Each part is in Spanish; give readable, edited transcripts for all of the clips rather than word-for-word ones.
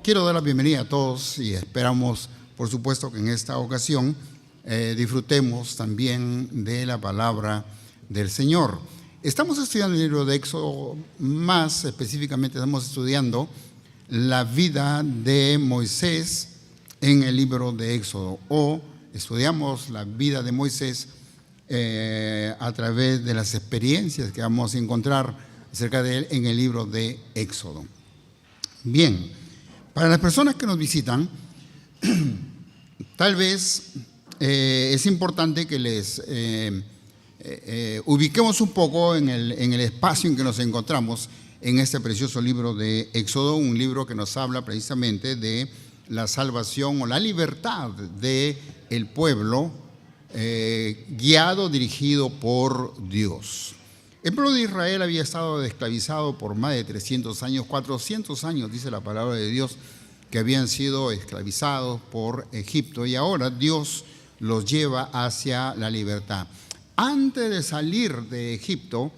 Quiero dar la bienvenida a todos y esperamos, por supuesto, que en esta ocasión disfrutemos también de la palabra del Señor. Estamos estudiando el libro de Éxodo, más específicamente estamos estudiando la vida de Moisés en el libro de Éxodo, o estudiamos la vida de Moisés a través de las experiencias que vamos a encontrar acerca de él en el libro de Éxodo. Bien, para las personas que nos visitan, tal vez es importante que les ubiquemos un poco en el espacio en que nos encontramos en este precioso libro de Éxodo, un libro que nos habla precisamente de la salvación o la libertad del pueblo guiado, dirigido por Dios. El pueblo de Israel había estado esclavizado por más de 300 años, 400 años, dice la palabra de Dios, que habían sido esclavizados por Egipto, y ahora Dios los lleva hacia la libertad. Antes de salir de Egipto,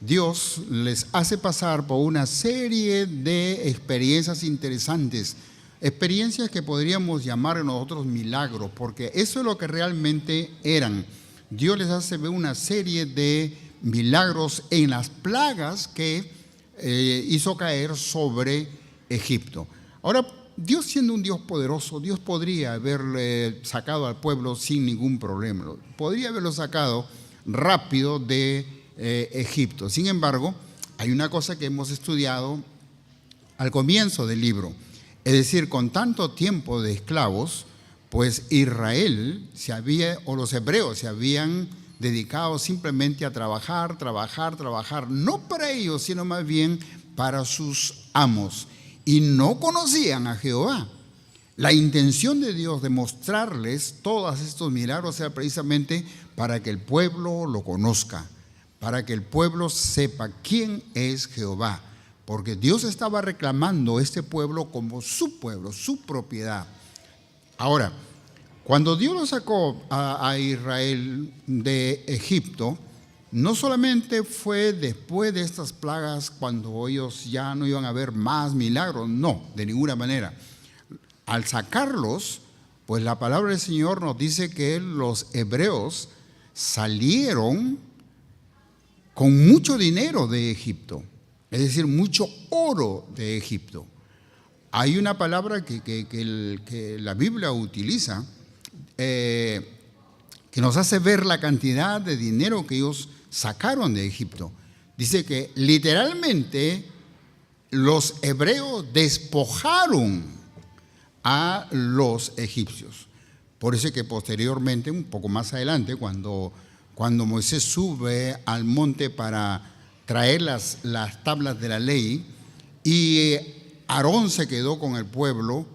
Dios les hace pasar por una serie de experiencias interesantes, experiencias que podríamos llamar nosotros milagros, porque eso es lo que realmente eran. Dios les hace ver una serie de milagros en las plagas que hizo caer sobre Egipto. Ahora, Dios, siendo un Dios poderoso, Dios podría haberle sacado al pueblo sin ningún problema, podría haberlo sacado rápido de Egipto. Sin embargo, hay una cosa que hemos estudiado al comienzo del libro, es decir, con tanto tiempo de esclavos, pues Israel o los hebreos se habían dedicado simplemente a trabajar, no para ellos, sino más bien para sus amos, y no conocían a Jehová. La intención de Dios de mostrarles todos estos milagros era precisamente para que el pueblo lo conozca, para que el pueblo sepa quién es Jehová, porque Dios estaba reclamando este pueblo como su pueblo, su propiedad. Ahora, cuando Dios lo sacó a Israel de Egipto, no solamente fue después de estas plagas cuando ellos ya no iban a ver más milagros, no, de ninguna manera. Al sacarlos, pues la palabra del Señor nos dice que los hebreos salieron con mucho dinero de Egipto, es decir, mucho oro de Egipto. Hay una palabra que la Biblia utiliza, que nos hace ver la cantidad de dinero que ellos sacaron de Egipto. Dice que literalmente los hebreos despojaron a los egipcios. Por eso es que posteriormente, un poco más adelante, cuando Moisés sube al monte para traer las tablas de la ley, y Aarón se quedó con el pueblo,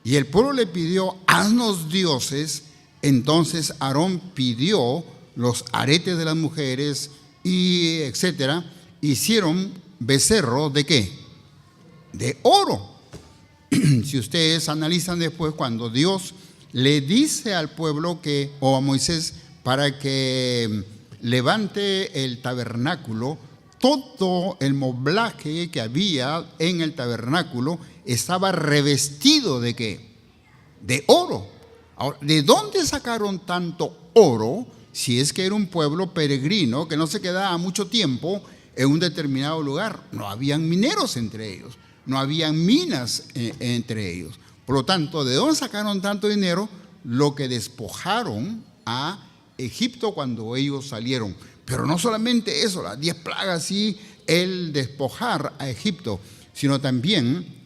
y el pueblo le pidió: haznos dioses. Entonces Aarón pidió los aretes de las mujeres y etcétera. Hicieron becerros ¿de qué? De oro. Si ustedes analizan después, cuando Dios le dice al pueblo o a Moisés para que levante el tabernáculo, todo el moblaje que había en el tabernáculo estaba revestido ¿de qué? De oro. Ahora, ¿de dónde sacaron tanto oro si es que era un pueblo peregrino que no se quedaba mucho tiempo en un determinado lugar? No habían mineros entre ellos, no habían minas entre ellos. Por lo tanto, ¿de dónde sacaron tanto dinero? Lo que despojaron a Egipto cuando ellos salieron. Pero no solamente eso, las 10 plagas y el despojar a Egipto, sino también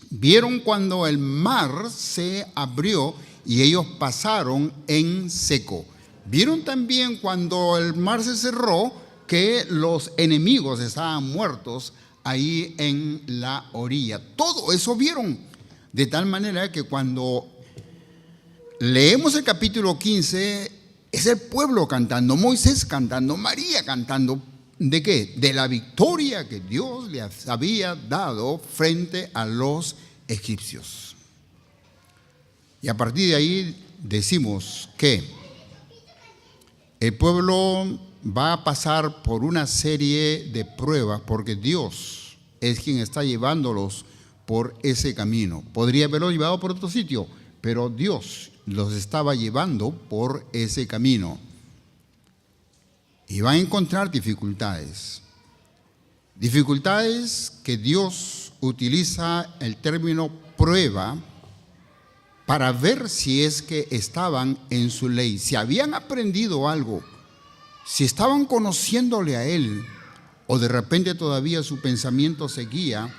vieron cuando el mar se abrió y ellos pasaron en seco. Vieron también cuando el mar se cerró que los enemigos estaban muertos ahí en la orilla. Todo eso vieron, de tal manera que cuando leemos el capítulo 15, es el pueblo cantando, Moisés cantando, María cantando. ¿De qué? De la victoria que Dios les había dado frente a los egipcios. Y a partir de ahí decimos que el pueblo va a pasar por una serie de pruebas, porque Dios es quien está llevándolos por ese camino. Podría haberlo llevado por otro sitio, pero Dios los estaba llevando por ese camino. Y van a encontrar dificultades. Dificultades que Dios utiliza el término prueba para ver si es que estaban en su ley, si habían aprendido algo, si estaban conociéndole a Él, o de repente todavía su pensamiento seguía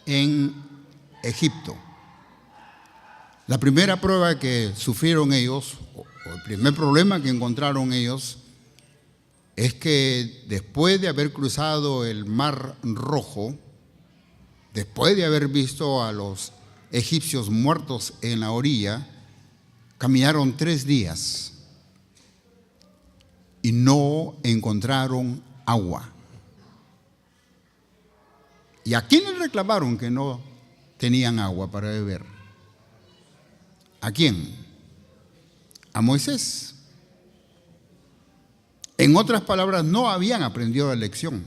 en Egipto. La primera prueba que sufrieron ellos, o el primer problema que encontraron ellos, es que después de haber cruzado el Mar Rojo, después de haber visto a los egipcios muertos en la orilla, caminaron 3 días y no encontraron agua. ¿Y a quién le reclamaron que no tenían agua para beber? ¿A quién? A Moisés. En otras palabras, no habían aprendido la lección.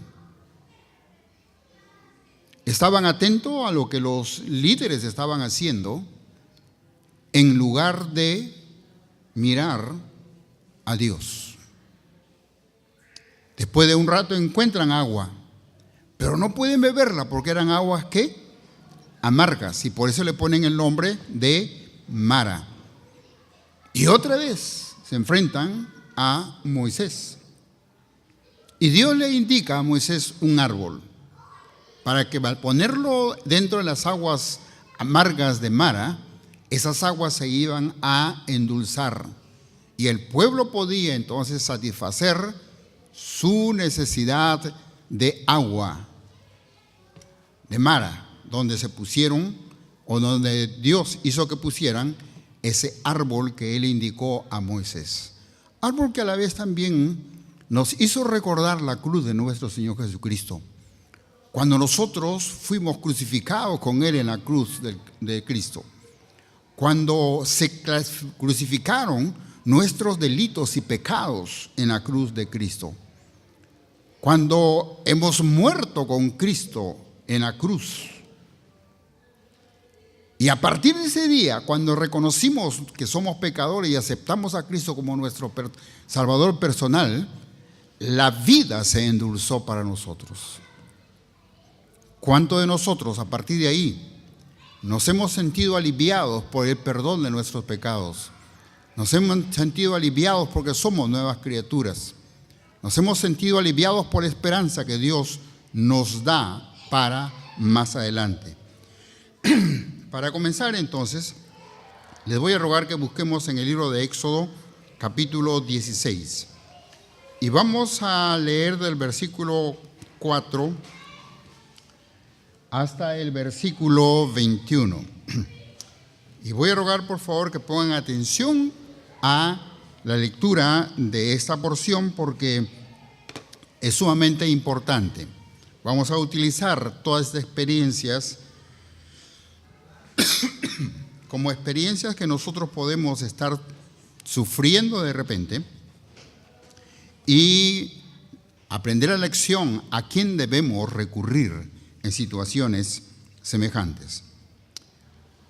Estaban atentos a lo que los líderes estaban haciendo en lugar de mirar a Dios. Después de un rato encuentran agua, pero no pueden beberla porque eran aguas ¿qué? Amargas, y por eso le ponen el nombre de Mara. Y otra vez se enfrentan a Moisés. Y Dios le indica a Moisés un árbol para que al ponerlo dentro de las aguas amargas de Mara, esas aguas se iban a endulzar y el pueblo podía entonces satisfacer su necesidad de agua de Mara, donde se pusieron o donde Dios hizo que pusieran ese árbol que Él indicó a Moisés. Árbol que a la vez también nos hizo recordar la cruz de nuestro Señor Jesucristo. Cuando nosotros fuimos crucificados con Él en la cruz de Cristo, cuando se crucificaron nuestros delitos y pecados en la cruz de Cristo, cuando hemos muerto con Cristo en la cruz, y a partir de ese día, cuando reconocimos que somos pecadores y aceptamos a Cristo como nuestro Salvador personal, la vida se endulzó para nosotros. ¿Cuántos de nosotros a partir de ahí nos hemos sentido aliviados por el perdón de nuestros pecados? Nos hemos sentido aliviados porque somos nuevas criaturas. Nos hemos sentido aliviados por la esperanza que Dios nos da para más adelante. Para comenzar entonces, les voy a rogar que busquemos en el libro de Éxodo, capítulo 16. Y vamos a leer del versículo 4 hasta el versículo 21. Y voy a rogar por favor que pongan atención a la lectura de esta porción porque es sumamente importante. Vamos a utilizar todas estas experiencias como experiencias que nosotros podemos estar sufriendo de repente y aprender la lección a quién debemos recurrir en situaciones semejantes.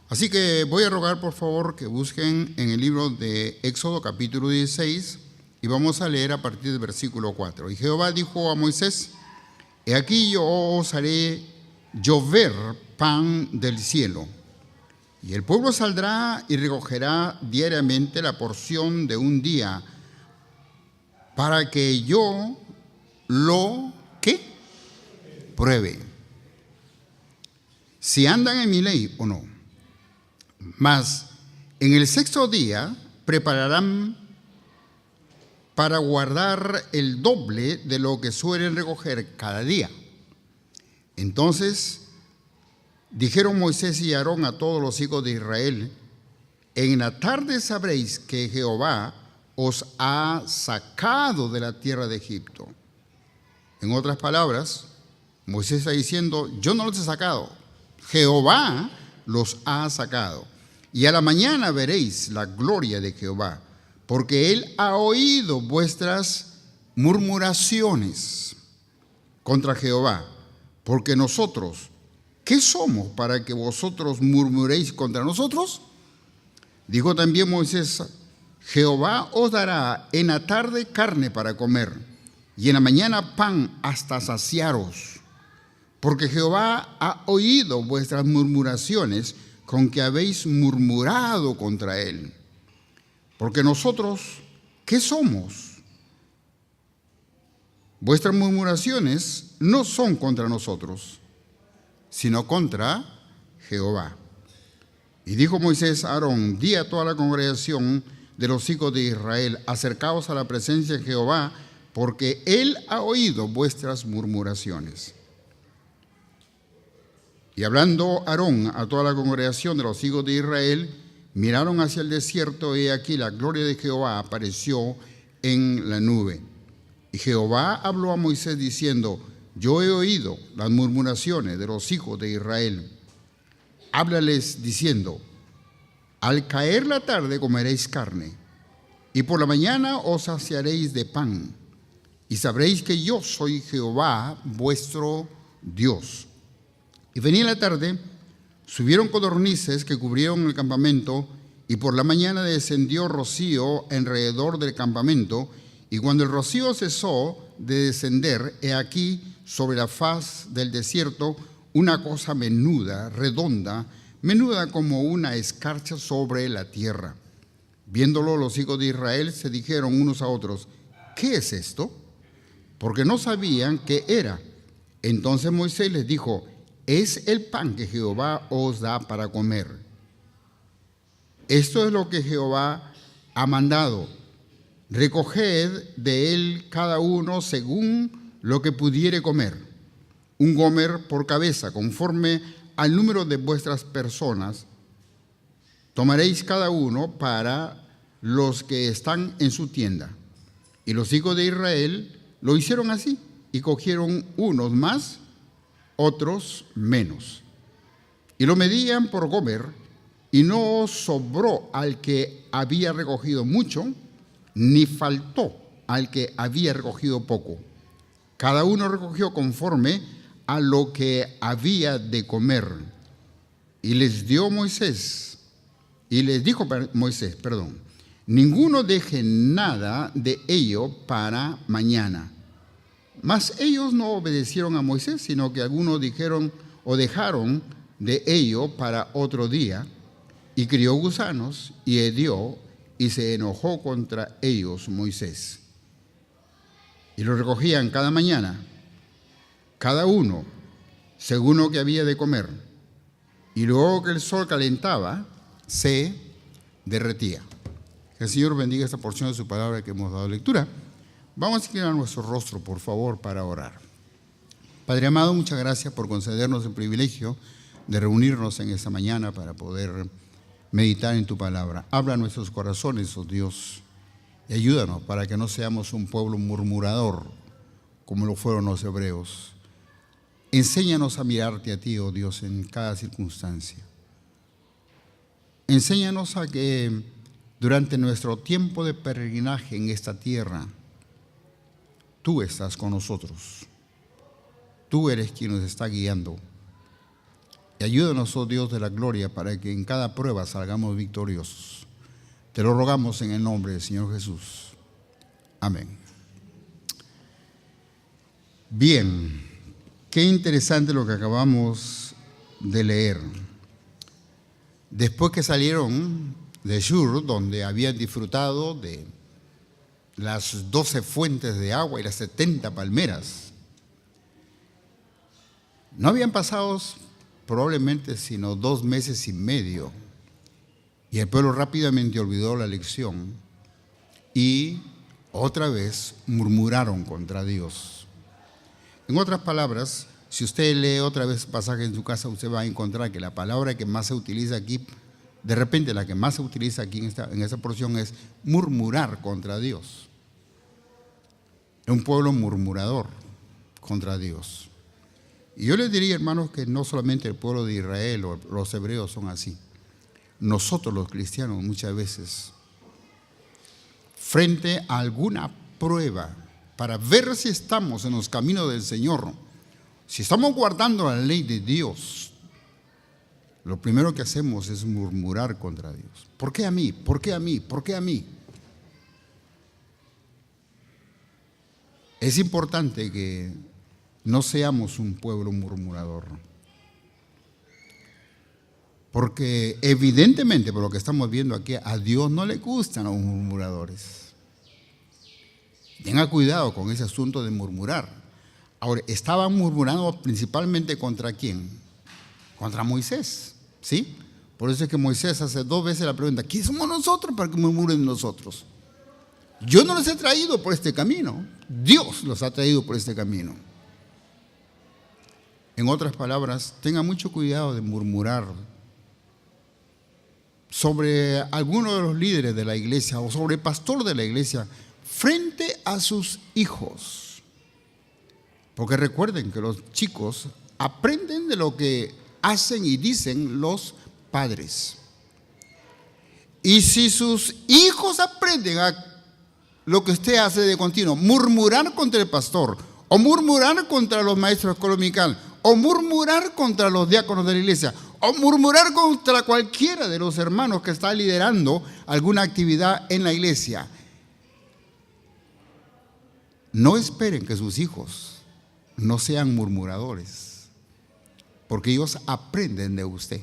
Así que voy a rogar por favor que busquen en el libro de Éxodo capítulo 16 y vamos a leer a partir del versículo 4. Y Jehová dijo a Moisés: He aquí yo os haré llover pan del cielo, y el pueblo saldrá y recogerá diariamente la porción de un día, para que yo lo ¿qué? Pruebe, si andan en mi ley o no. Mas en el 6º día prepararán para guardar el doble de lo que suelen recoger cada día. Entonces dijeron Moisés y Aarón a todos los hijos de Israel: En la tarde sabréis que Jehová os ha sacado de la tierra de Egipto. En otras palabras, Moisés está diciendo: yo no los he sacado, Jehová los ha sacado. Y a la mañana veréis la gloria de Jehová, porque Él ha oído vuestras murmuraciones contra Jehová, porque nosotros ¿qué somos para que vosotros murmuréis contra nosotros? Dijo también Moisés: Jehová os dará en la tarde carne para comer, y en la mañana pan hasta saciaros, porque Jehová ha oído vuestras murmuraciones con que habéis murmurado contra él. Porque nosotros, ¿qué somos? Vuestras murmuraciones no son contra nosotros, sino contra Jehová. Y dijo Moisés a Aarón: di a toda la congregación de los hijos de Israel: acercaos a la presencia de Jehová, porque él ha oído vuestras murmuraciones. Y hablando Aarón a toda la congregación de los hijos de Israel, miraron hacia el desierto, y aquí la gloria de Jehová apareció en la nube. Y Jehová habló a Moisés diciendo: yo he oído las murmuraciones de los hijos de Israel. Háblales diciendo: al caer la tarde comeréis carne, y por la mañana os saciaréis de pan, y sabréis que yo soy Jehová vuestro Dios. Y venía la tarde, subieron codornices que cubrieron el campamento, y por la mañana descendió rocío alrededor del campamento, y cuando el rocío cesó de descender, he aquí sobre la faz del desierto una cosa menuda, redonda, menuda como una escarcha sobre la tierra. Viéndolo los hijos de Israel se dijeron unos a otros: ¿qué es esto? Porque no sabían qué era. Entonces Moisés les dijo: es el pan que Jehová os da para comer. Esto es lo que Jehová ha mandado: recoged de él cada uno según lo que pudiere comer, un gomer por cabeza, conforme al número de vuestras personas. Tomaréis cada uno para los que están en su tienda. Y los hijos de Israel lo hicieron así, y cogieron unos más, otros menos. Y lo medían por gomer, y no sobró al que había recogido mucho, ni faltó al que había recogido poco. Cada uno recogió conforme a lo que había de comer. Y les dijo Moisés, ninguno deje nada de ello para mañana. Mas ellos no obedecieron a Moisés, sino que algunos dijeron o dejaron de ello para otro día, y crió gusanos y hedió, y se enojó contra ellos Moisés. Y lo recogían cada mañana, cada uno según lo que había de comer, y luego que el sol calentaba, se derretía. Que el Señor bendiga esta porción de su palabra que hemos dado lectura. Vamos a inclinar nuestro rostro, por favor, para orar. Padre amado, muchas gracias por concedernos el privilegio de reunirnos en esta mañana para poder meditar en tu palabra. Habla a nuestros corazones, oh Dios, y ayúdanos para que no seamos un pueblo murmurador como lo fueron los hebreos. Enséñanos a mirarte a ti, oh Dios, en cada circunstancia. Enséñanos a que durante nuestro tiempo de peregrinaje en esta tierra, tú estás con nosotros. Tú eres quien nos está guiando. Y ayúdanos, oh Dios de la gloria, para que en cada prueba salgamos victoriosos. Te lo rogamos en el nombre del Señor Jesús. Amén. Bien, qué interesante lo que acabamos de leer. Después que salieron de Shur, donde habían disfrutado de las 12 fuentes de agua y las 70 palmeras, no habían pasado probablemente sino 2 meses y medio, y el pueblo rápidamente olvidó la lección y otra vez murmuraron contra Dios. En otras palabras, si usted lee otra vez el pasaje en su casa, usted va a encontrar que la palabra que más se utiliza aquí, de repente la que más se utiliza aquí en esta porción es murmurar contra Dios. Un pueblo murmurador contra Dios. Y yo les diría, hermanos, que no solamente el pueblo de Israel o los hebreos son así. Nosotros los cristianos muchas veces, frente a alguna prueba, para ver si estamos en los caminos del Señor, si estamos guardando la ley de Dios lo primero que hacemos es murmurar contra Dios. ¿Por qué a mí? ¿Por qué a mí? ¿Por qué a mí? Es importante que no seamos un pueblo murmurador. Porque evidentemente, por lo que estamos viendo aquí, a Dios no le gustan los murmuradores. Tenga cuidado con ese asunto de murmurar. Ahora, estaban murmurando principalmente ¿contra quién? Contra Moisés, ¿sí? Por eso es que Moisés hace 2 veces la pregunta: ¿quién somos nosotros para que murmuren nosotros? Yo no los he traído por este camino, Dios los ha traído por este camino. En otras palabras, tenga mucho cuidado de murmurar sobre alguno de los líderes de la iglesia o sobre el pastor de la iglesia frente a sus hijos. Porque recuerden que los chicos aprenden de lo que hacen y dicen los padres. Y si sus hijos aprenden a lo que usted hace de continuo, murmurar contra el pastor, o murmurar contra los maestros de escuela dominical, o murmurar contra los diáconos de la iglesia, o murmurar contra cualquiera de los hermanos que está liderando alguna actividad en la iglesia, no esperen que sus hijos no sean murmuradores, porque ellos aprenden de usted.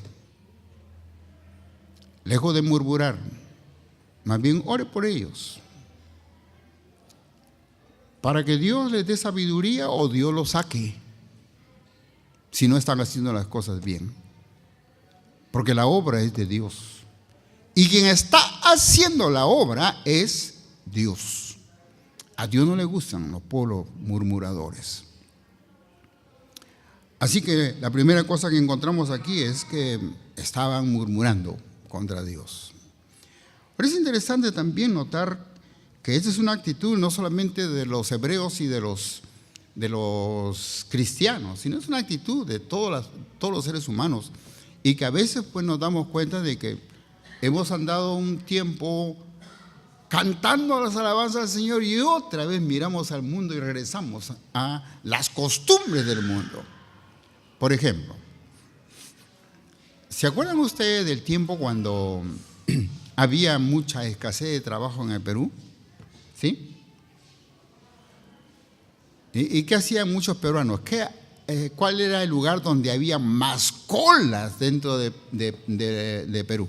Lejos de murmurar, más bien ore por ellos, para que Dios les dé sabiduría o Dios los saque si no están haciendo las cosas bien. Porque la obra es de Dios. Y quien está haciendo la obra es Dios. A Dios no le gustan los pueblos murmuradores. Así que la primera cosa que encontramos aquí es que estaban murmurando contra Dios. Pero es interesante también notar que esta es una actitud no solamente de los hebreos y de los cristianos, sino es una actitud de todos los seres humanos, y que a veces pues nos damos cuenta de que hemos andado un tiempo cantando las alabanzas del Señor y otra vez miramos al mundo y regresamos a las costumbres del mundo. Por ejemplo, ¿se acuerdan ustedes del tiempo cuando había mucha escasez de trabajo en el Perú? ¿Sí? ¿Y qué hacían muchos peruanos? ¿Cuál era el lugar donde había más colas dentro de Perú?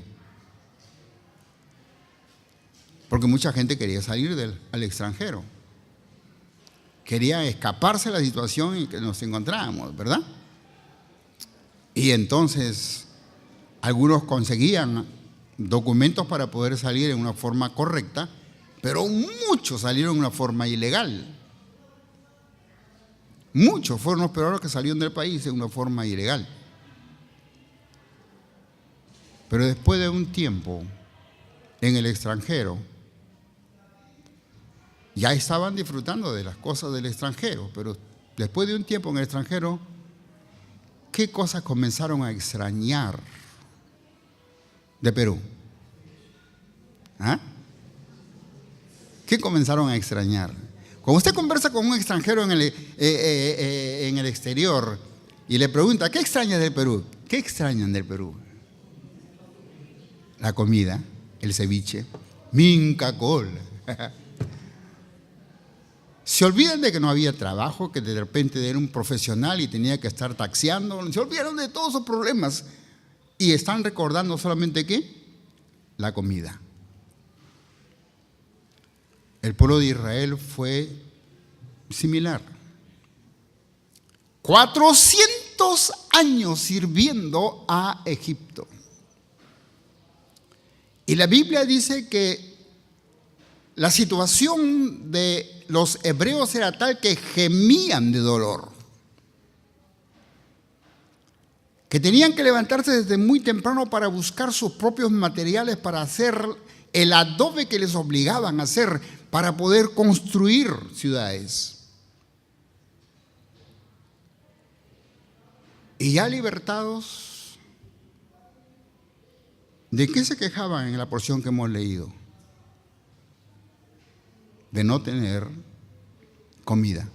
Porque mucha gente quería salir al extranjero. Quería escaparse de la situación en que nos encontrábamos, ¿verdad? Y entonces algunos conseguían documentos para poder salir en una forma correcta, pero muchos salieron de una forma ilegal. Muchos fueron los peruanos que salieron del país de una forma ilegal. Pero después de un tiempo en el extranjero, ya estaban disfrutando de las cosas del extranjero, pero después de un tiempo en el extranjero, ¿qué cosas comenzaron a extrañar de Perú? ¿Ah? ¿Qué comenzaron a extrañar? Cuando usted conversa con un extranjero en el exterior y le pregunta, ¿qué extrañas del Perú? ¿Qué extrañan del Perú? La comida, el ceviche, minca col. Se olvidan de que no había trabajo, que de repente era un profesional y tenía que estar taxiando. Se olvidaron de todos esos problemas y están recordando solamente ¿qué? La comida. El pueblo de Israel fue similar. 400 años sirviendo a Egipto. Y la Biblia dice que la situación de los hebreos era tal que gemían de dolor, que tenían que levantarse desde muy temprano para buscar sus propios materiales para hacer el adobe que les obligaban a hacer para poder construir ciudades. Y ya libertados, ¿de qué se quejaban en la porción que hemos leído? De no tener comida.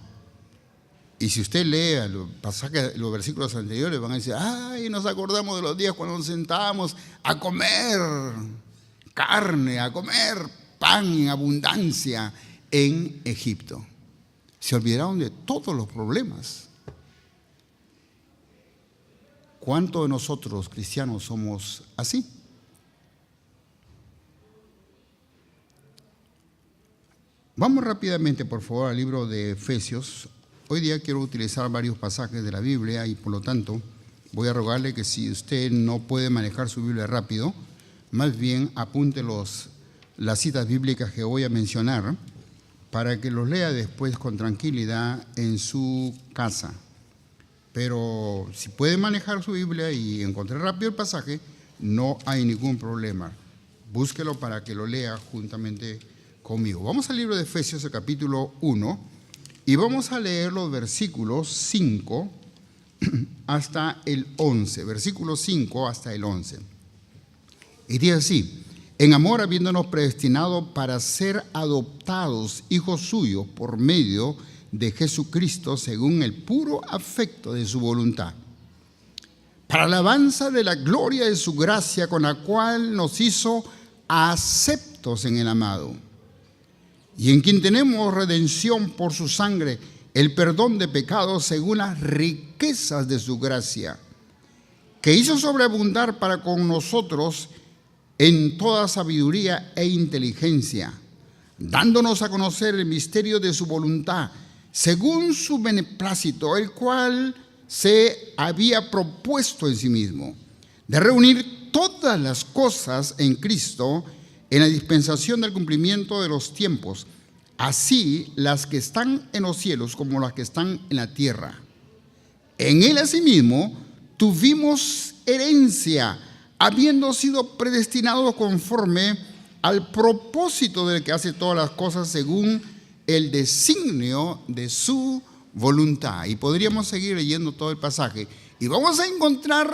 Y si usted lee los pasajes, los versículos anteriores, van a decir, ay, nos acordamos de los días cuando nos sentábamos a comer carne, a comer pan en abundancia en Egipto. Se olvidaron de todos los problemas. ¿Cuántos de nosotros cristianos somos así? Vamos rápidamente, por favor, al libro de Efesios. Hoy día quiero utilizar varios pasajes de la Biblia y por lo tanto voy a rogarle que si usted no puede manejar su Biblia rápido, más bien apunte las citas bíblicas que voy a mencionar para que los lea después con tranquilidad en su casa. Pero si puede manejar su Biblia y encontrar rápido el pasaje, no hay ningún problema. Búsquelo para que lo lea juntamente conmigo. Vamos al libro de Efesios, el capítulo 1, y vamos a leer los versículos 5 hasta el 11. Versículo 5 hasta el 11. Y dice así: en amor habiéndonos predestinado para ser adoptados hijos suyos por medio de Jesucristo según el puro afecto de su voluntad, para alabanza de la gloria de su gracia con la cual nos hizo aceptos en el amado, y en quien tenemos redención por su sangre, el perdón de pecados según las riquezas de su gracia, que hizo sobreabundar para con nosotros en toda sabiduría e inteligencia, dándonos a conocer el misterio de su voluntad, según su beneplácito, el cual se había propuesto en sí mismo, de reunir todas las cosas en Cristo, en la dispensación del cumplimiento de los tiempos, así las que están en los cielos como las que están en la tierra. En él asimismo tuvimos herencia, habiendo sido predestinados conforme al propósito del que hace todas las cosas según el designio de su voluntad. Y podríamos seguir leyendo todo el pasaje y vamos a encontrar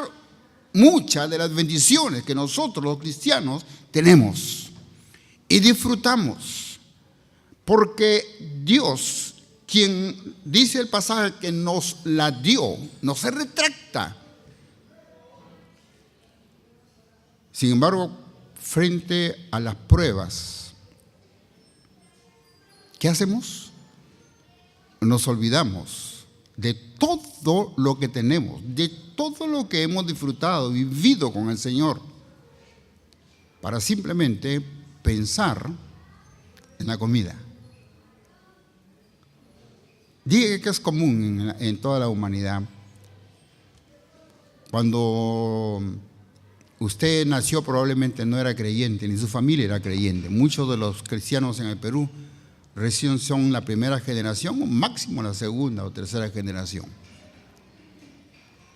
muchas de las bendiciones que nosotros los cristianos tenemos y disfrutamos, porque Dios, quien dice el pasaje que nos la dio, no se retracta. Sin embargo, frente a las pruebas, ¿qué hacemos? Nos olvidamos de todo lo que tenemos, de todo lo que hemos disfrutado, vivido con el Señor, para simplemente pensar en la comida. Diga que es común en toda la humanidad. Cuando usted nació probablemente no era creyente, ni su familia era creyente. Muchos de los cristianos en el Perú recién son la primera generación o máximo la segunda o tercera generación.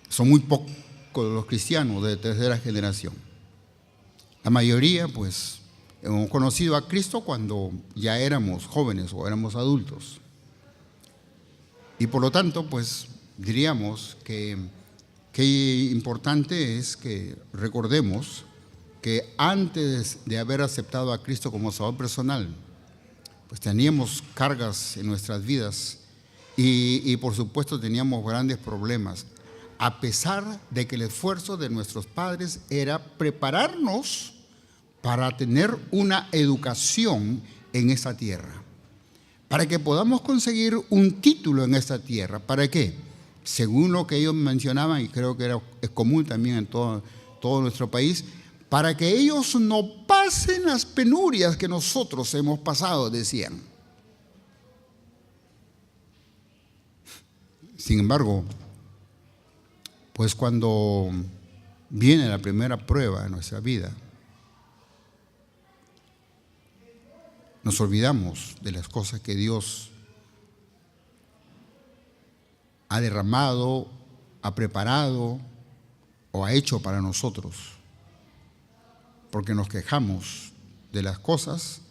Son muy pocos los cristianos de tercera generación. La mayoría pues hemos conocido a Cristo cuando ya éramos jóvenes o éramos adultos. Y por lo tanto pues diríamos que importante es que recordemos que antes de haber aceptado a Cristo como Salvador personal, pues teníamos cargas en nuestras vidas y por supuesto teníamos grandes problemas, a pesar de que el esfuerzo de nuestros padres era prepararnos para tener una educación en esta tierra, para que podamos conseguir un título en esta tierra. ¿Para qué? Según lo que ellos mencionaban, y creo que es común también en todo nuestro país, para que ellos no pasen las penurias que nosotros hemos pasado, decían. Sin embargo, pues cuando viene la primera prueba de nuestra vida, nos olvidamos de las cosas que Dios ha derramado, ha preparado o ha hecho para nosotros, porque nos quejamos de las cosas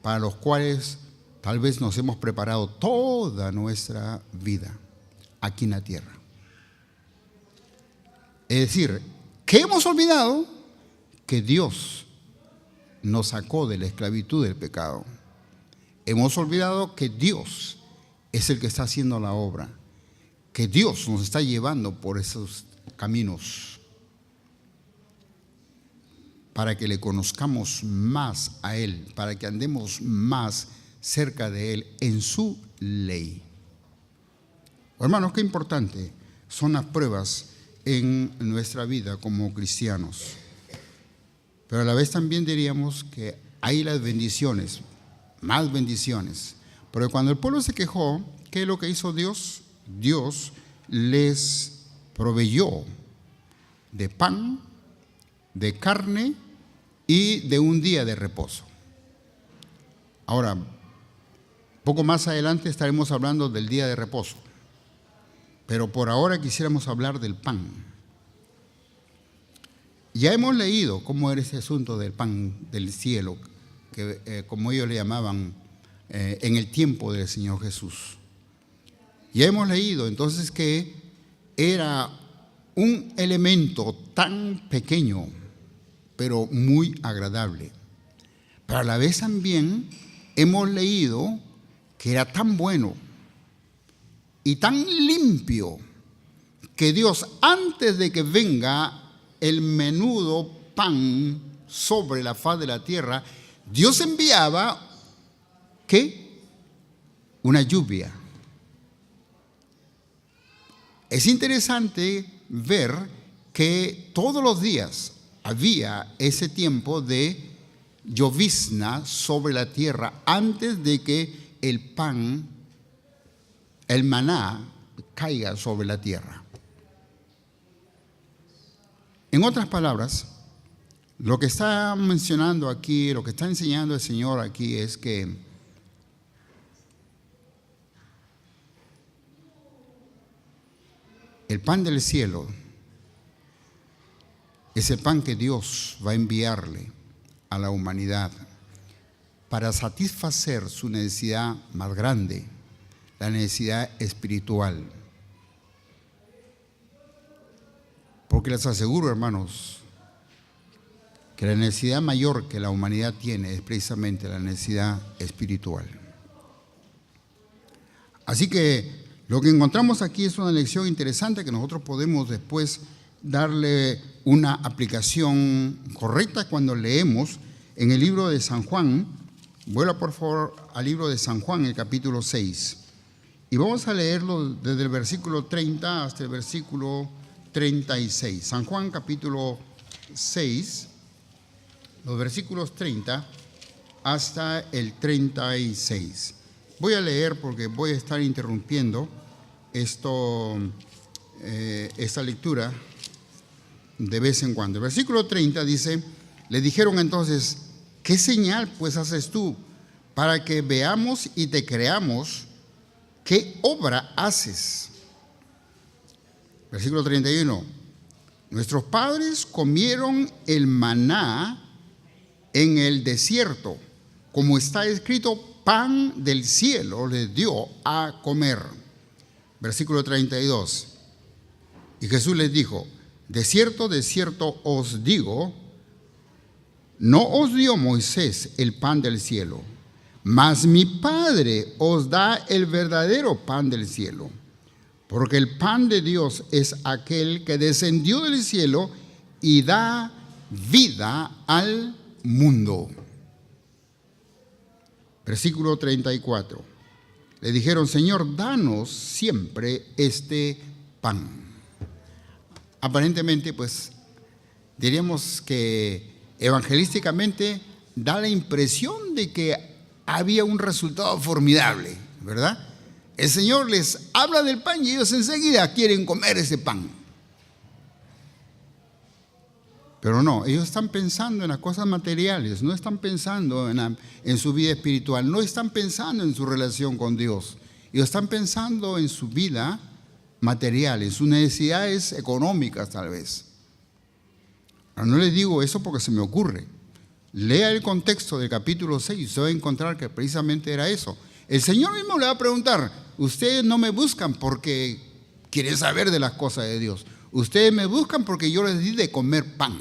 para las cuales tal vez nos hemos preparado toda nuestra vida aquí en la tierra. Es decir, ¿qué hemos olvidado? Que Dios nos sacó de la esclavitud del pecado. Hemos olvidado que Dios es el que está haciendo la obra, que Dios nos está llevando por esos caminos para que le conozcamos más a Él, para que andemos más cerca de Él en su ley. Hermanos, qué importante son las pruebas en nuestra vida como cristianos. Pero a la vez también diríamos que hay las bendiciones, más bendiciones. Porque cuando el pueblo se quejó, ¿qué es lo que hizo Dios? Dios les proveyó de pan, de carne y de un día de reposo. Ahora, poco más adelante estaremos hablando del día de reposo, pero por ahora quisiéramos hablar del pan. Ya hemos leído cómo era ese asunto del pan del cielo, que como ellos le llamaban en el tiempo del Señor Jesús. Ya hemos leído entonces que era un elemento tan pequeño, pero muy agradable. Pero a la vez también hemos leído que era tan bueno y tan limpio que Dios, antes de que venga el menudo pan sobre la faz de la tierra, Dios enviaba, ¿qué? Una lluvia. Es interesante ver que todos los días había ese tiempo de llovizna sobre la tierra antes de que el pan, el maná, caiga sobre la tierra. En otras palabras, lo que está mencionando aquí, lo que está enseñando el Señor aquí es que el pan del cielo es el pan que Dios va a enviarle a la humanidad para satisfacer su necesidad más grande, la necesidad espiritual. Porque les aseguro, hermanos, que la necesidad mayor que la humanidad tiene es precisamente la necesidad espiritual. Así que lo que encontramos aquí es una lección interesante que nosotros podemos después darle una aplicación correcta cuando leemos en el libro de San Juan. Vuela por favor al libro de San Juan, el capítulo 6. Y vamos a leerlo desde el versículo 30 hasta el versículo 36. San Juan capítulo 6, los versículos 30 hasta el 36. Voy a leer porque voy a estar interrumpiendo esta lectura de vez en cuando. El versículo 30 dice: le dijeron entonces, ¿qué señal pues haces tú para que veamos y te creamos? ¿Qué obra haces? Versículo 31. Nuestros padres comieron el maná en el desierto, como está escrito, pan del cielo les dio a comer. Versículo 32. Y Jesús les dijo: de cierto os digo, no os dio Moisés el pan del cielo, mas mi Padre os da el verdadero pan del cielo. Porque el pan de Dios es aquel que descendió del cielo y da vida al mundo. Versículo 34. Le dijeron: Señor, danos siempre este pan. Aparentemente, pues, diríamos que evangelísticamente da la impresión de que había un resultado formidable, ¿verdad? El Señor les habla del pan y ellos enseguida quieren comer ese pan. Pero no, ellos están pensando en las cosas materiales, no están pensando en su vida espiritual, no están pensando en su relación con Dios. Ellos están pensando en su vida material, en sus necesidades económicas tal vez. Ahora, no les digo eso porque se me ocurre. Lea el contexto del capítulo 6 y se va a encontrar que precisamente era eso. El Señor mismo le va a preguntar: ustedes no me buscan porque quieren saber de las cosas de Dios. Ustedes me buscan porque yo les di de comer pan.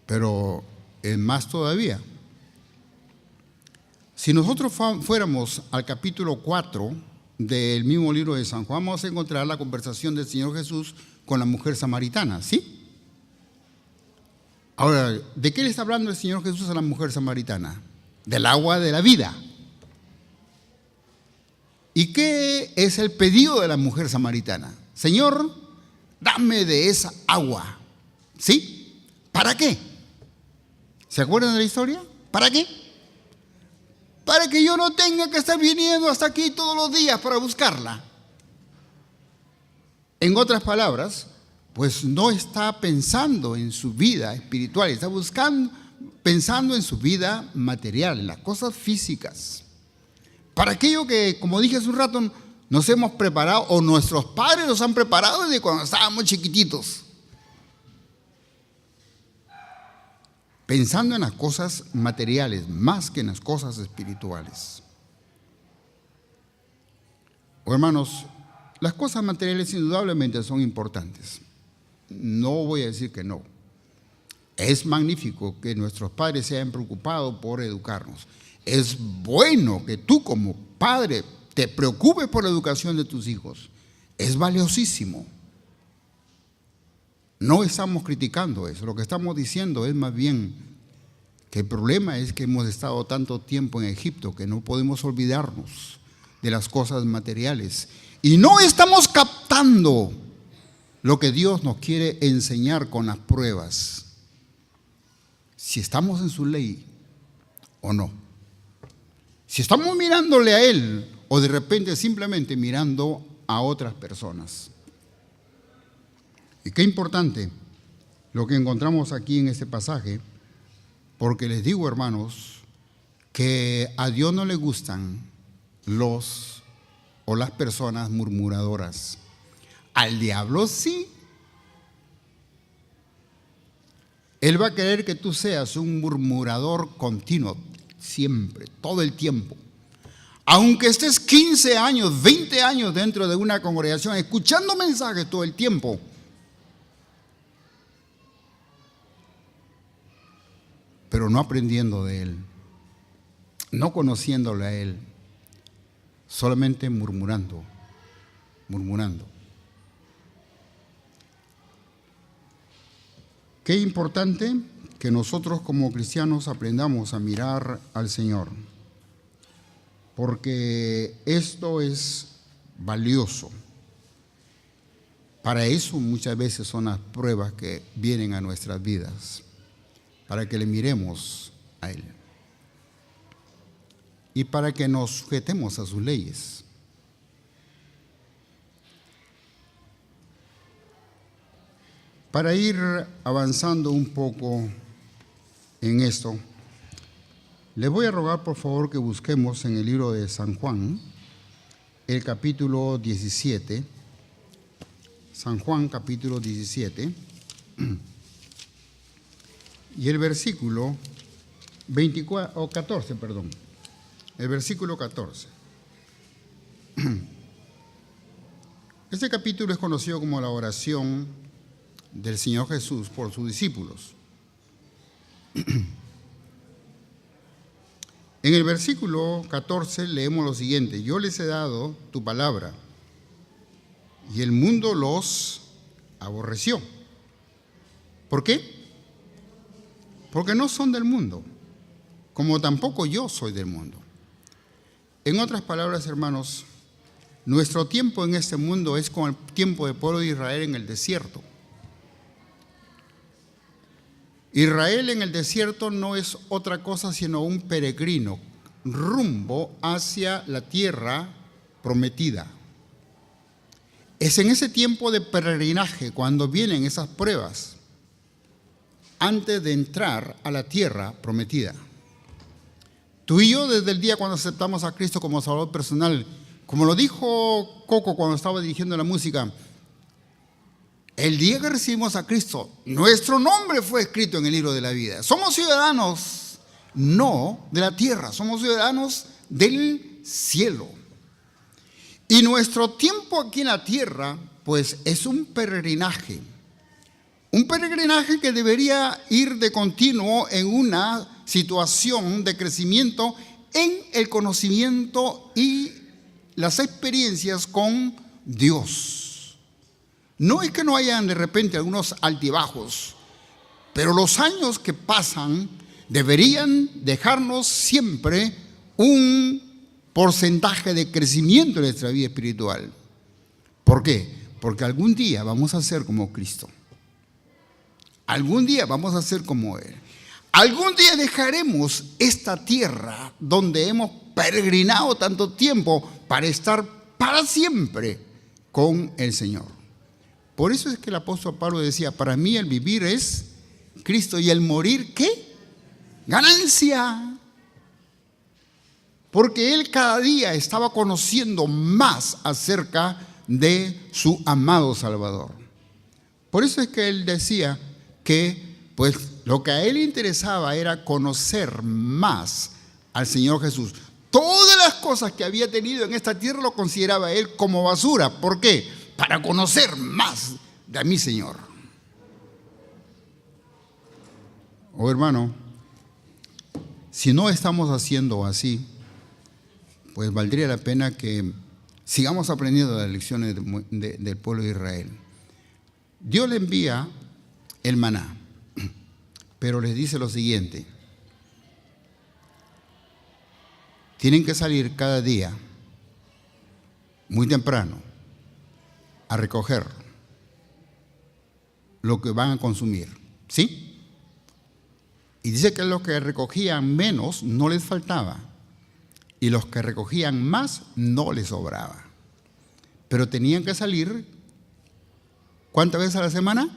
Pero es más todavía. Si nosotros fuéramos al capítulo 4 del mismo libro de San Juan, vamos a encontrar la conversación del Señor Jesús con la mujer samaritana, ¿sí? Ahora, ¿de qué le está hablando el Señor Jesús a la mujer samaritana? Del agua de la vida. ¿Y qué es el pedido de la mujer samaritana? Señor, dame de esa agua. ¿Sí? ¿Para qué? ¿Se acuerdan de la historia? ¿Para qué? Para que yo no tenga que estar viniendo hasta aquí todos los días para buscarla. En otras palabras, pues no está pensando en su vida espiritual, está pensando en su vida material, en las cosas físicas. Para aquello que, como dije hace un rato, nos hemos preparado, o nuestros padres nos han preparado desde cuando estábamos chiquititos. Pensando en las cosas materiales más que en las cosas espirituales. Hermanos, las cosas materiales indudablemente son importantes. No voy a decir que no. Es magnífico que nuestros padres se hayan preocupado por educarnos. Es bueno que tú como padre te preocupes por la educación de tus hijos. Es valiosísimo. No estamos criticando eso. Lo que estamos diciendo es más bien que el problema es que hemos estado tanto tiempo en Egipto que no podemos olvidarnos de las cosas materiales. Y no estamos captando lo que Dios nos quiere enseñar con las pruebas. Si estamos en su ley o no. Si estamos mirándole a Él o de repente simplemente mirando a otras personas. Y qué importante lo que encontramos aquí en este pasaje, porque les digo, hermanos, que a Dios no le gustan los o las personas murmuradoras. Al diablo sí. Él va a querer que tú seas un murmurador continuo, siempre, todo el tiempo. Aunque estés 15 años, 20 años dentro de una congregación, escuchando mensajes todo el tiempo, pero no aprendiendo de Él, no conociéndole a Él, solamente murmurando. Qué importante que nosotros como cristianos aprendamos a mirar al Señor, porque esto es valioso. Para eso muchas veces son las pruebas que vienen a nuestras vidas, para que le miremos a Él y para que nos sujetemos a sus leyes. Para ir avanzando un poco en esto, les voy a rogar por favor que busquemos en el libro de San Juan, el capítulo 17, San Juan capítulo 17, y el versículo 14, el versículo 14. Este capítulo es conocido como la oración del Señor Jesús por sus discípulos. En el versículo 14 leemos lo siguiente: yo les he dado tu palabra y el mundo los aborreció. ¿Por qué? Porque no son del mundo, como tampoco yo soy del mundo. En otras palabras, hermanos, nuestro tiempo en este mundo es como el tiempo del pueblo de Israel en el desierto. Israel en el desierto no es otra cosa sino un peregrino rumbo hacia la tierra prometida. Es en ese tiempo de peregrinaje cuando vienen esas pruebas antes de entrar a la tierra prometida. Tú y yo, desde el día cuando aceptamos a Cristo como Salvador personal, como lo dijo Coco cuando estaba dirigiendo la música, el día que recibimos a Cristo, nuestro nombre fue escrito en el libro de la vida. Somos ciudadanos no de la tierra, somos ciudadanos del cielo. Y nuestro tiempo aquí en la tierra, pues es un peregrinaje que debería ir de continuo en una situación de crecimiento en el conocimiento y las experiencias con Dios. No es que no hayan de repente algunos altibajos, pero los años que pasan deberían dejarnos siempre un porcentaje de crecimiento en nuestra vida espiritual. ¿Por qué? Porque algún día vamos a ser como Cristo. Algún día vamos a ser como Él. Algún día dejaremos esta tierra donde hemos peregrinado tanto tiempo para estar para siempre con el Señor. Por eso es que el apóstol Pablo decía, para mí el vivir es Cristo y el morir, ¿qué? Ganancia. Porque él cada día estaba conociendo más acerca de su amado Salvador. Por eso es que él decía que pues lo que a él interesaba era conocer más al Señor Jesús. Todas las cosas que había tenido en esta tierra lo consideraba él como basura. ¿Por qué? Para conocer más de mi Señor. Oh hermano, si no estamos haciendo así, pues valdría la pena que sigamos aprendiendo las lecciones del pueblo de Israel. Dios le envía el maná, pero les dice lo siguiente: tienen que salir cada día muy temprano a recoger lo que van a consumir, ¿sí? Y dice que los que recogían menos no les faltaba, y los que recogían más no les sobraba. Pero tenían que salir, ¿cuántas veces a la semana?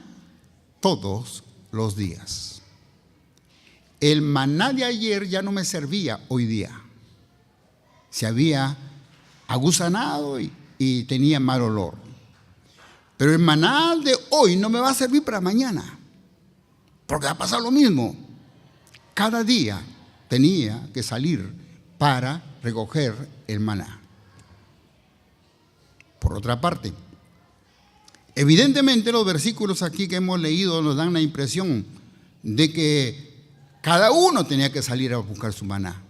Todos los días. El maná de ayer ya no me servía hoy día. Se había agusanado y tenía mal olor. Pero el maná de hoy no me va a servir para mañana, porque va a pasar lo mismo. Cada día tenía que salir para recoger el maná. Por otra parte, evidentemente los versículos aquí que hemos leído nos dan la impresión de que cada uno tenía que salir a buscar su maná.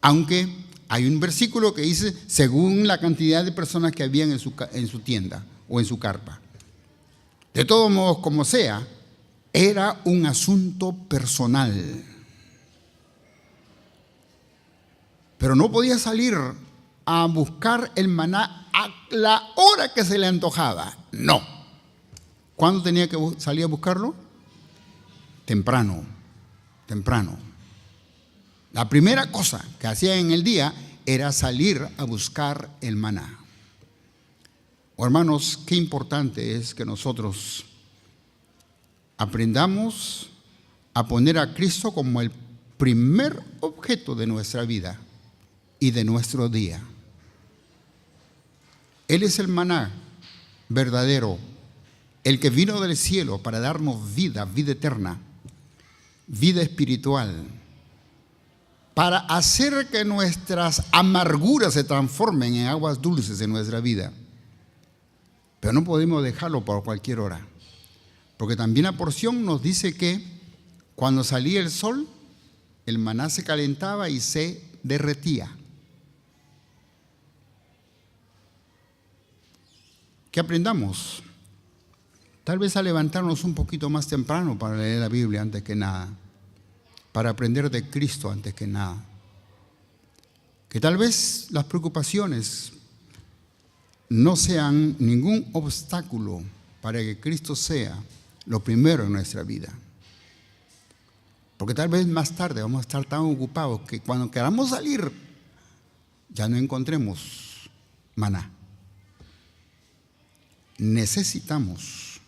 Aunque hay un versículo que dice según la cantidad de personas que habían en su tienda o en su carpa. De todos modos, como sea, era un asunto personal. Pero no podía salir a buscar el maná a la hora que se le antojaba. No. ¿Cuándo tenía que salir a buscarlo? Temprano. La primera cosa que hacía en el día era salir a buscar el maná. Oh, hermanos, qué importante es que nosotros aprendamos a poner a Cristo como el primer objeto de nuestra vida y de nuestro día. Él es el maná verdadero, el que vino del cielo para darnos vida eterna, vida espiritual, para hacer que nuestras amarguras se transformen en aguas dulces en nuestra vida. Pero no podemos dejarlo por cualquier hora, porque también la porción nos dice que cuando salía el sol, el maná se calentaba y se derretía. Que aprendamos, tal vez a levantarnos un poquito más temprano para leer la Biblia antes que nada, para aprender de Cristo antes que nada. Que tal vez las preocupaciones no sean ningún obstáculo para que Cristo sea lo primero en nuestra vida. Porque tal vez más tarde vamos a estar tan ocupados que cuando queramos salir ya no encontremos maná. Necesitamos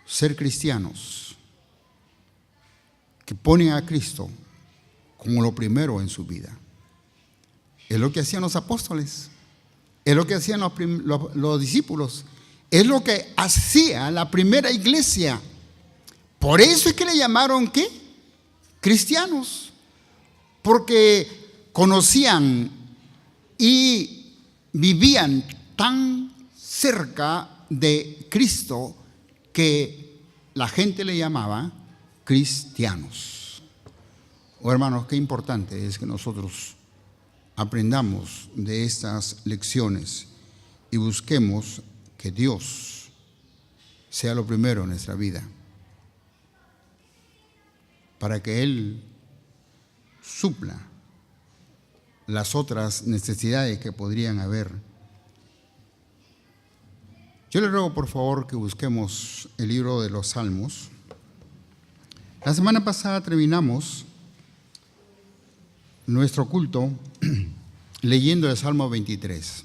ser cristianos que ponen a Cristo como lo primero en su vida. Es lo que hacían los apóstoles, es lo que hacían los discípulos, es lo que hacía la primera iglesia. Por eso es que le llamaron ¿qué? Cristianos, porque conocían y vivían tan cerca de Cristo que la gente le llamaba cristianos. Oh, hermanos, qué importante es que nosotros aprendamos de estas lecciones y busquemos que Dios sea lo primero en nuestra vida, para que Él supla las otras necesidades que podrían haber. Yo le ruego por favor que busquemos el libro de los Salmos. La semana pasada terminamos nuestro culto leyendo el Salmo 23.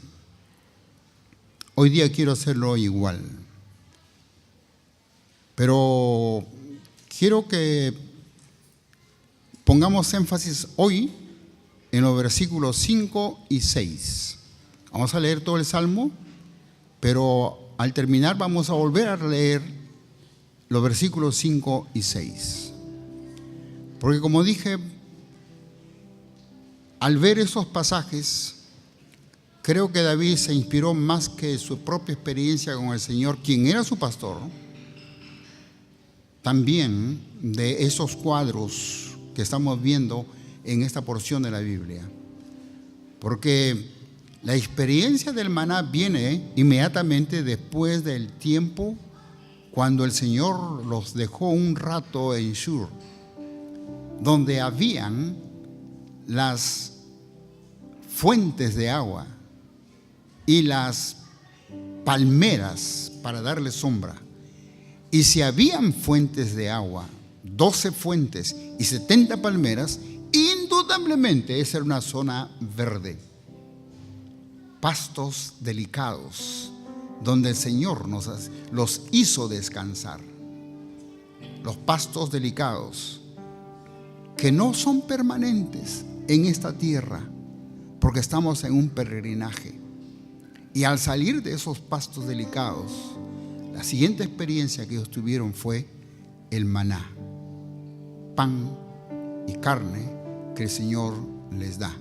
Hoy día quiero hacerlo igual, pero quiero que pongamos énfasis hoy en los versículos 5 y 6. Vamos a leer todo el Salmo, pero al terminar vamos a volver a leer los versículos 5 y 6. Porque como dije, al ver esos pasajes, creo que David se inspiró más que su propia experiencia con el Señor, quien era su pastor, también de esos cuadros que estamos viendo en esta porción de la Biblia. Porque la experiencia del maná viene inmediatamente después del tiempo cuando el Señor los dejó un rato en Shur, donde habían las fuentes de agua y las palmeras para darle sombra. Y si habían fuentes de agua, 12 fuentes y 70 palmeras, indudablemente esa era una zona verde, pastos delicados, donde el Señor los hizo descansar. Los pastos delicados que no son permanentes en esta tierra, porque estamos en un peregrinaje. Y al salir de esos pastos delicados, la siguiente experiencia que ellos tuvieron fue el maná, pan y carne que el Señor les da.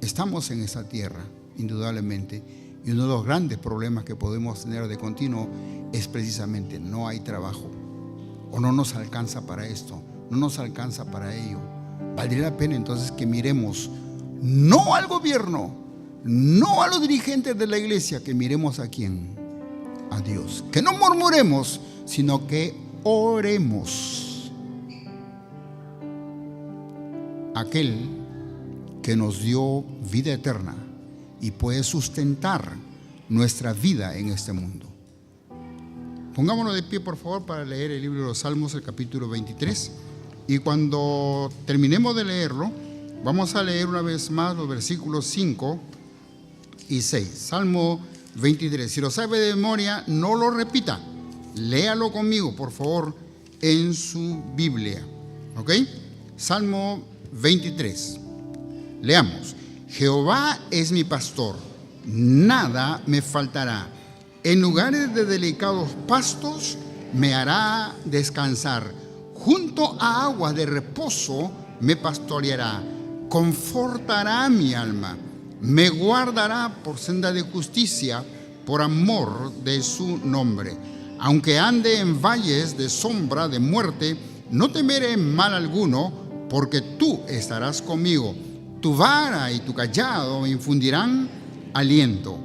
Estamos en esta tierra, indudablemente, y uno de los grandes problemas que podemos tener de continuo es precisamente no hay trabajo, o no nos alcanza para esto, no nos alcanza para ello. Valdría la pena entonces que miremos no al gobierno, no a los dirigentes de la iglesia, que miremos a quién, a Dios. Que no murmuremos, sino que oremos. Aquel que nos dio vida eterna y puede sustentar nuestra vida en este mundo. Pongámonos de pie, por favor, para leer el libro de los Salmos, el capítulo 23. Y cuando terminemos de leerlo, vamos a leer una vez más los versículos 5 y 6. Salmo 23. Si lo sabe de memoria, no lo repita. Léalo conmigo, por favor, en su Biblia. ¿Ok? Salmo 23. Leamos. Jehová es mi pastor, nada me faltará. En lugares de delicados pastos me hará descansar. Junto a aguas de reposo me pastoreará. Confortará mi alma. Me guardará por senda de justicia, por amor de su nombre. Aunque ande en valles de sombra de muerte, no temeré mal alguno, porque tú estarás conmigo. Tu vara y tu cayado me infundirán aliento.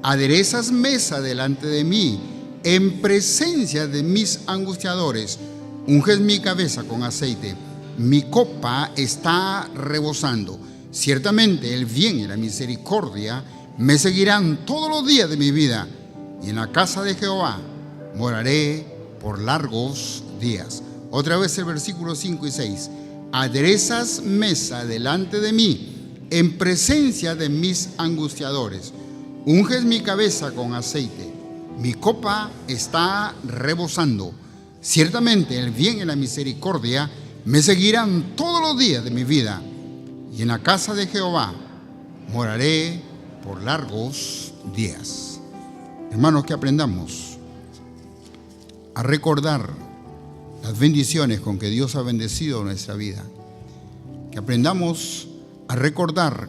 Aderezas mesa delante de mí, en presencia de mis angustiadores. Unges mi cabeza con aceite, mi copa está rebosando. Ciertamente el bien y la misericordia me seguirán todos los días de mi vida, y en la casa de Jehová moraré por largos días. Otra vez el versículo 5 y 6. Aderezas mesa delante de mí, en presencia de mis angustiadores. Unges mi cabeza con aceite, mi copa está rebosando. Ciertamente el bien y la misericordia me seguirán todos los días de mi vida, y en la casa de Jehová moraré por largos días. Hermanos, que aprendamos a recordar las bendiciones con que Dios ha bendecido nuestra vida. Que aprendamos a recordar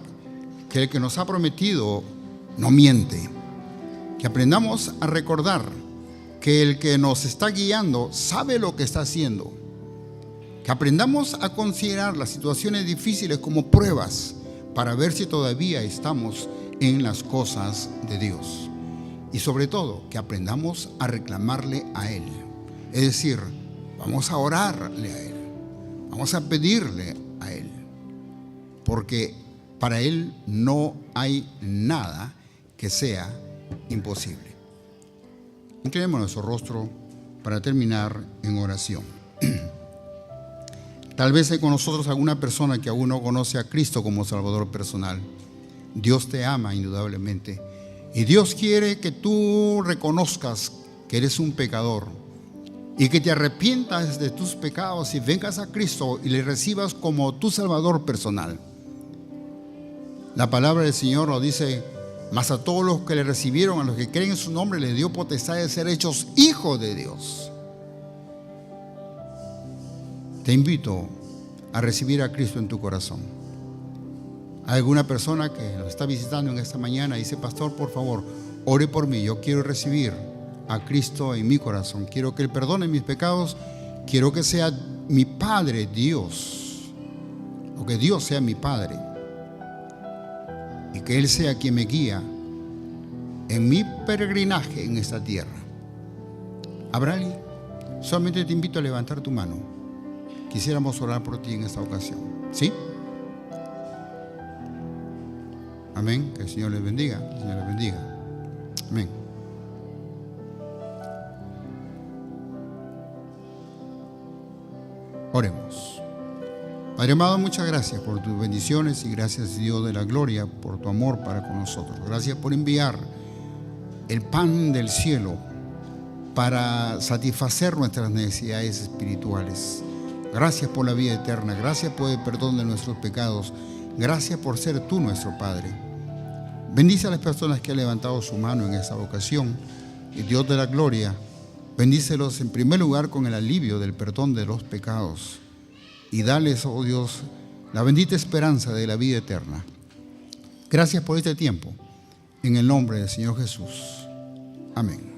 que el que nos ha prometido no miente. Que aprendamos a recordar que el que nos está guiando sabe lo que está haciendo. Que aprendamos a considerar las situaciones difíciles como pruebas para ver si todavía estamos en las cosas de Dios. Y sobre todo, que aprendamos a reclamarle a Él. Es decir, vamos a orarle a Él. Vamos a pedirle a Él. Porque para Él no hay nada que sea imposible. Inclinemos nuestro rostro para terminar en oración. Tal vez hay con nosotros alguna persona que aún no conoce a Cristo como Salvador personal. Dios te ama indudablemente. Y Dios quiere que tú reconozcas que eres un pecador y que te arrepientas de tus pecados y vengas a Cristo y le recibas como tu Salvador personal. La palabra del Señor nos dice: mas a todos los que le recibieron, a los que creen en su nombre, les dio potestad de ser hechos hijos de Dios. Te invito a recibir a Cristo en tu corazón. Hay alguna persona que nos está visitando en esta mañana y dice: pastor, por favor, ore por mí. Yo quiero recibir a Cristo en mi corazón. Quiero que Él perdone mis pecados. Quiero que sea mi Padre Dios, o que Dios sea mi Padre, y que Él sea quien me guía en mi peregrinaje en esta tierra. ¿Habrá alguien? Solamente te invito a levantar tu mano. Quisiéramos orar por ti en esta ocasión. ¿Sí? Amén. Que el Señor les bendiga. Que el Señor les bendiga. Amén. Oremos. Padre amado, muchas gracias por tus bendiciones y gracias, Dios de la gloria, por tu amor para con nosotros. Gracias por enviar el pan del cielo para satisfacer nuestras necesidades espirituales. Gracias por la vida eterna. Gracias por el perdón de nuestros pecados. Gracias por ser tú nuestro Padre. Bendice a las personas que han levantado su mano en esta ocasión. Y Dios de la gloria, bendícelos en primer lugar con el alivio del perdón de los pecados. Y dales, oh Dios, la bendita esperanza de la vida eterna. Gracias por este tiempo. En el nombre del Señor Jesús. Amén.